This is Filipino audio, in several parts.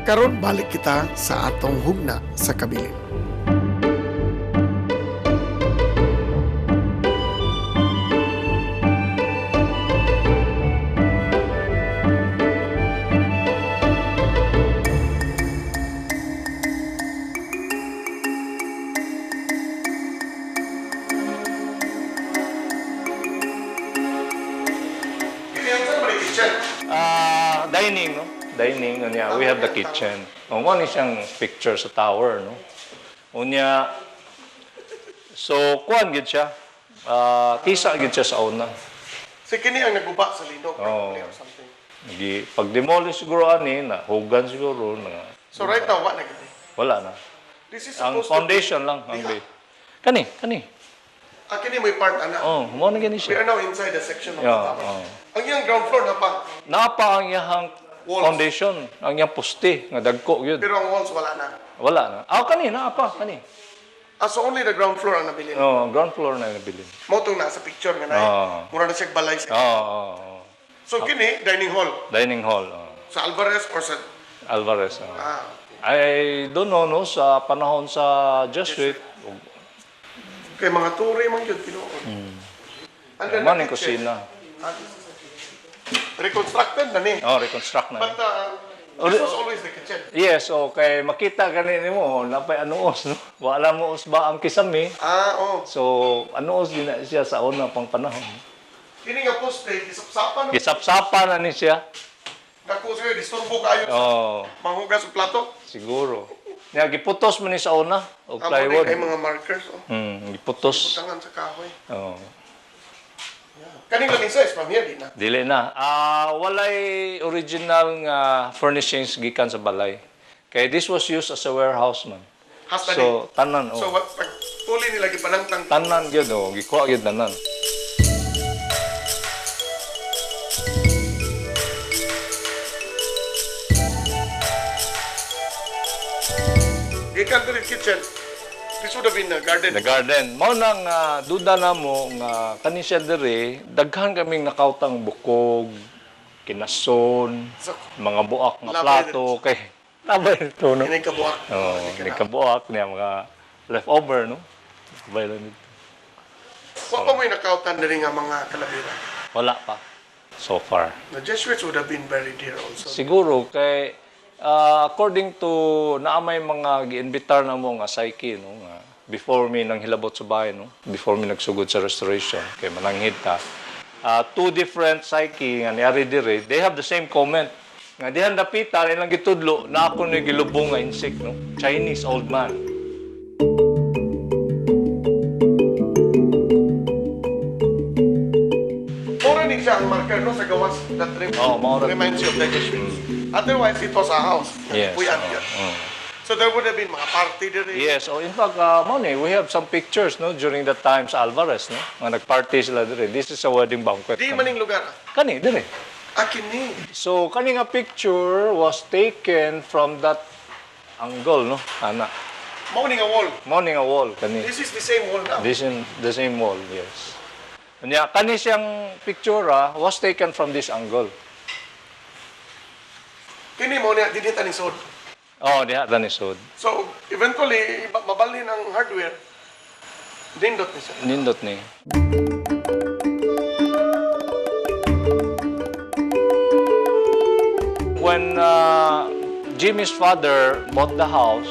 Karon balik kita sa atong hugna sa kabilin. Dining, no? Dining, unya, we have the kitchen. One is siyang picture sa tower, no? Unya, so, kuhan gid siya. Kisa gid siya sa una. Si kini ang naguba sa linog Oh. or something. Pag-demolish siguro ani, na hugan siguro. So right now, what na gid? Wala na. This is Ang supposed foundation to lang. Ang Diha. Kani. Kini may part ana. Oh, mo na gani We siya. are now inside the section of Yeah, the tower. oh. Ang iyang ground floor na pa, Napa ang iyang Walls. foundation, ang iyang poste, nga dagko yun. pero ang walls wala na. Wala na. Kani, naapa, kani. So only the ground floor ang nabilin. Oh, ground floor na nabilin. Mo tong nasa picture nga na. Mura na siya balay sa. Oh. So kini dining hall Dining hall. sa Alvarez or sa Alvarez. ah, I don't know, no, sa panahon sa Jesuit, kay mga turi man gyud tinuod. And then man the yung kitchen. kusina. Reconstructed na ni. Reconstruct na. But this was always the kitchen. Yes, okay, makita ganin mo, napay anuos, no? Wala mo us ba ang kisame? Oh. So, anuos din na siya sa una pang panahon. Kini nga poste, isapsapan. Kisapsapa na ni siya. Dako siya, disturbo kayo sa Oh, manghugas ng plato. siguro. Nga, giputos mo ni sa una, o Amo plywood. ay mga markers. Oh. Giputos. Butangan sa kahoy. Oh. Kaning lang size from here, di na. Dili na. Walay original nga furnishings gikan sa balay. Kaya this was used as a warehouse man. Hasta So, tanan, So, what, pag tuli nila gipanangtang. Tanan gyud gikuha gyud tanan. Gikan to the kitchen. This would have been a garden. The garden. Mao nang duda namo nga kani siya diri, daghan kaming nakautang bukog, kinason, So, mga buak nga Labay plato kay labay ito, no? Ini kabuak. Oh, ni kabuak niya mga leftover, no? Labay lang dito. Wa pa may nakautan diri nga mga kalabira. Wala pa so far. The Jesuits would have been buried here also. Siguro kay according to naamay mga giinbitar na mo nga psyche, no, nga before mi nang hilabot sa bahay, no, before mi nagsugod sa restoration kay mananghid ta, two different psyche nga niari dire, they have the same comment nga dihan dapita ilang gitudlo na ako ni gilubong nga insect, no, Chinese old man. Mura ni siya ang marker no sa gawas that mura. reminds you of the Jesuits. Otherwise, it was a house. Yes. Puyan yun. So there would have been mga party diri. Yes, in fact, we have some pictures, no, during that time sa Alvarez, no, nga nagparty sila dire. This is a wedding banquet. Di maning lugar. Kani dire. Kini. So, kani nga picture was taken from that angle, no? Ana. Morning a wall. Morning a wall, kani. This is the same wall now. This in the same wall, yes. Kanya, kani siyang picture was taken from this angle. Kini mo niya dinita ni sod. Oh, diha danisod. So eventually mabalhin ang hardware. Dindot ni siya. Nindot ni. When Jimmy's father bought the house,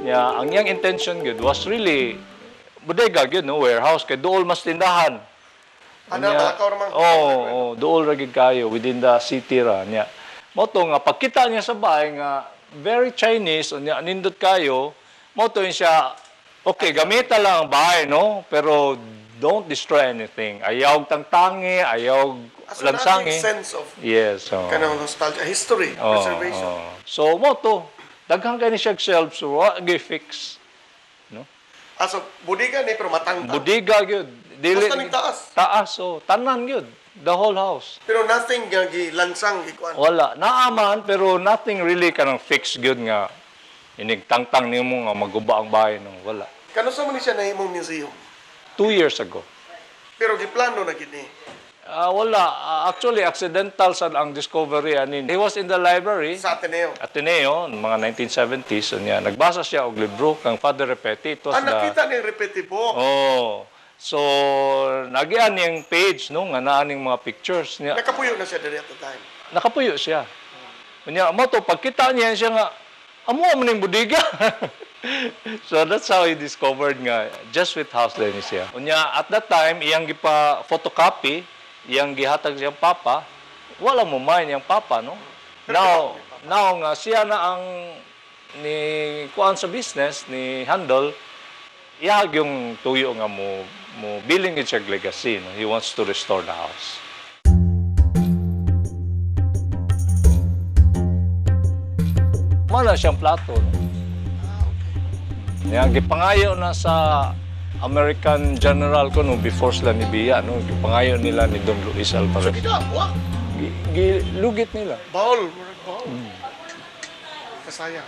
ang iyang intention good was really bodega good, no, warehouse kay duol mas tindahan. Ana balakaw ramang. Duol ra gid kayo within the city ra niya. Mo to nga pagkita niya sa bahay nga very Chinese unya nindot kayo, mo to siya okay, gamita lang ang bahay, no, pero don't destroy anything. Ayaw tangtangi, ayaw lansangi. Sense of Yes. kanang nostalgia, history, preservation. So mo to daghang kay ni siya shelves so wa gi-fix. So budiga ni pero matangtang. Budiga gyud. Dili Basta ning taas. Taas, tanan gyud. The whole house. Pero nothing nga gilansang gikuan. Wala. Naaman, pero nothing really kanang fixed good nga inigtangtang nimo nga maguba ang bahay. No? Wala. Kano sa man ni siya nahimong museum? 2 years ago. Pero giplano na gid ni. Wala. Actually, accidental sa ang discovery. Anin. He was in the library. Sa Ateneo. Ateneo, mga 1970s. Niya, nagbasa siya og libro kang Father Repetti. It was Nakita ni Repetibo. Oh. So, nagian yung page, no, nga naaning mga pictures niya. Nakapuyo na siya dali at the time. Nakapuyo siya. Kanya, mo to, pagkita niya siya nga, amo mo ning budiga. So, that's how he discovered nga, Jesuit house din siya. Kanya, at that time, iyang gipa photocopy, iyang gihatag siyang papa, wala mo mind yung papa, no? Now nga, siya na ang ni kuan sa business, ni Handel, iyag yung tuyo nga mo billing siya legacy, no? He wants to restore the house. Wala siyang plato, no? Yan, gipangayo na sa American General ko no, before sila ni Bia, no? Gipangayo nila ni Don Luis So, Alvarez. ginawa. Gilugit nila. Baul. Kasaya.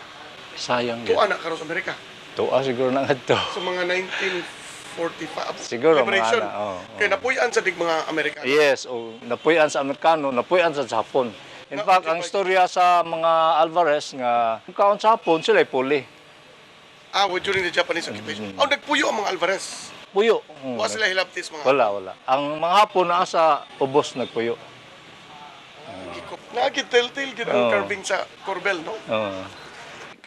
Sayang Ito yun. anak karon sa Amerika. Tuwa siguro na nga ito. So, mga 1945. Siguro, mga Liberation. ana, oo. Kaya napuyan sa dig mga Amerikano. Yes, napuyan sa Amerikano, napuyan sa Japon. In fact, ang istorya sa mga Alvarez nga, kung kaon sa Japon, sila ay puli. During the Japanese occupation. Nagpuyo ang mga Alvarez. Puyo. Wala sila hilabtis mga. Wala. Ang mga Hapon na sa ubos nagpuyo. Nagkitil-til gid ang Oo. carving sa Corbel, no?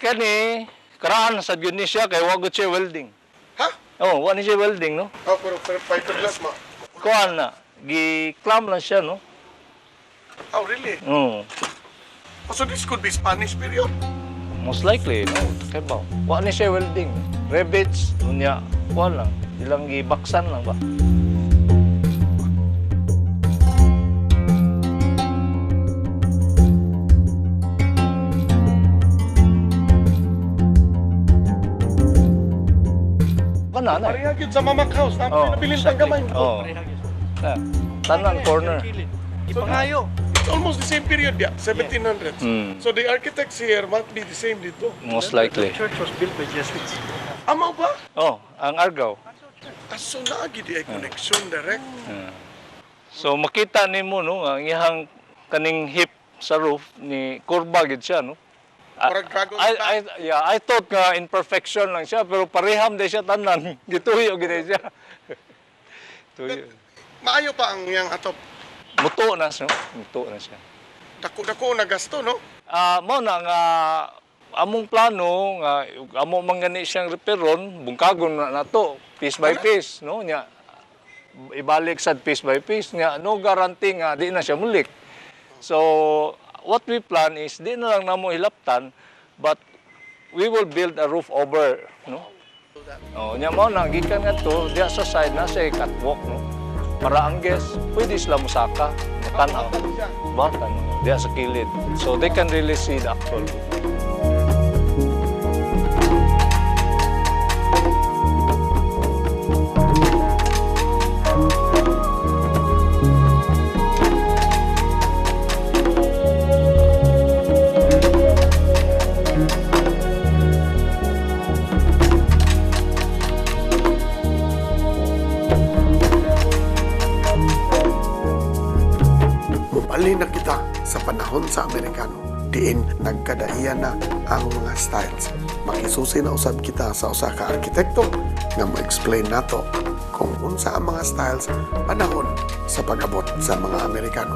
Kani, karaan sa yun ni siya, kay wagot siya welding. Ha? Wani siya welding, no? Pero fiberglass ma. Kuhan na, gi-clam lang siya, no? Really? So this could be Spanish period. Most likely, no? Kaya ba? Wani siya welding. Revits, nunya, kuhan lang. Ilang gibaksan lang ba? Kanana. Pareha gyud sa Mamak House. Nabilin pang gamay. Tanan corner. Ipangayo. It's almost the same period, yeah. 1700s. So the architects here must be the same dito. Most likely. The church was built by Jesuits. Amaw ba? Ang Argao. So naagi di ay connection direct. So makita nimo no ang iyang kaning hip sa roof ni kurba gid siya no. Murag dragon I thought nga imperfection lang siya pero pareham din siya tanan. Gituyo gid siya. Tuyo. Maayo pa ang yang atop. Muto na siya. Muto na siya. Dako na gasto, no? Mao na nga among plano nga amo mangani siyang reparon bungkagon na nato piece by piece no nya ibalik sad piece by piece nya no guarantee nga di na siya mulik. So what we plan is di na lang namo hilaptan but we will build a roof over no. Nya mao na gikan ngadto diya sa side na sa catwalk no. Para ang guest pwede sila musaka tan-aw. Batan diya sa kilid. So they can really see the actual roof. Mupali na kita sa panahon sa Amerikano. Diin nagkadaiya na ang mga styles. Makisusi na usab kita sa usa ka arkitekto nga mo-explain nato kung unsa ang mga styles panahon sa pag-abot sa mga Amerikano.